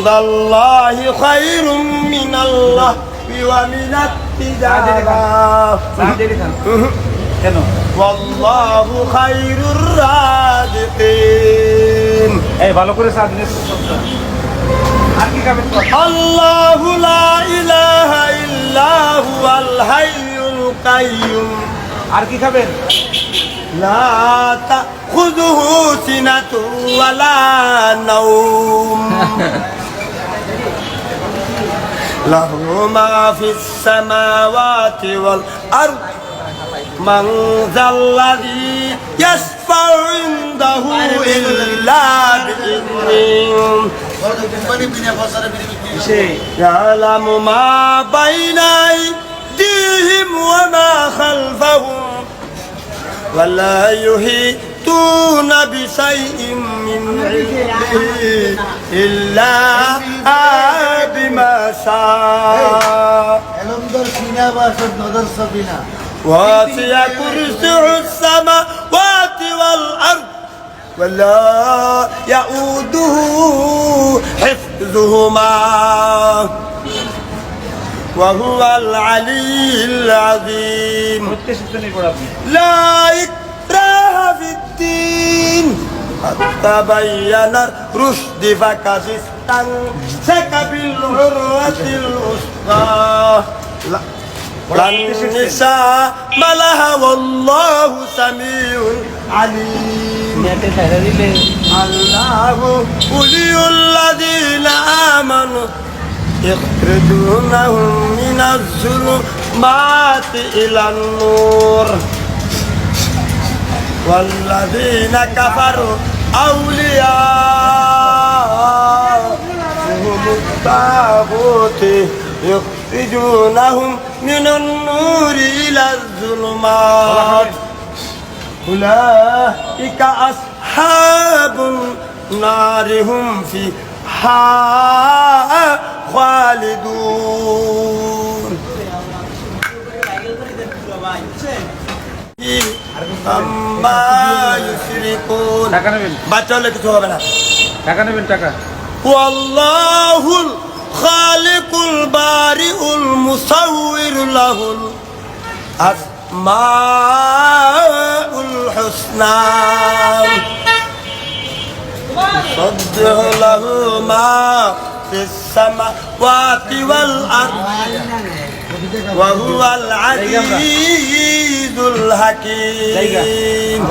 ইনদাল্লাহি খায়রুম মিনাল্লাহি ওয়া মিনাত তিজারা কেন? ওয়াল্লাহু খায়রুর রাযিকিন। এই ভালো করে চা দিন। আর কি খাবেন? আল্লাহু লা ইলাহা ইল্লা হুয়াল হাইয়ুল কাইয়্যুম। আর কি খাবেন? লা তাখুযুহু সিনাতুন ওয়ালা নাওম। লাহু মা ফিস সামাওয়াতি ওয়াল আরদ। মান যাল্লাযী ইয়াশফাউ ইনদাহু ইল্লা বিইذনিহি। ইয়ালামু মা বাইনা আইদিহিম ওয়া মা খালফাহুম ওয়া লা ইউহিতুনা বিশাইইন মিন ইলমিহি ইল্লা বিমা শাআ। واسع كرسيه السماوات والأرض ولا يؤوده حفظهما وهو العلي العظيم. لا إكراه في الدين قد تبين الرشد فقد استمسك بالعروة الوثقى والنساء ملها والله سميع عليم. الله ولي الذين آمنوا يخرجونهم من الظلمات إلى النور والذين كفروا أولياءهم الطاغوت يخرجونهم من النور إلى الظلمات أولئك أصحاب النار هم فيها خالدون. أما يشركون. বাচ্চা হলে কিছু হবে না। টাকা নেবেন? টাকা। والله الخالق البارئ المصور له الأسماء الحسنى يسبح له ما في السماوات والأرض وهو العزيز الحكيم.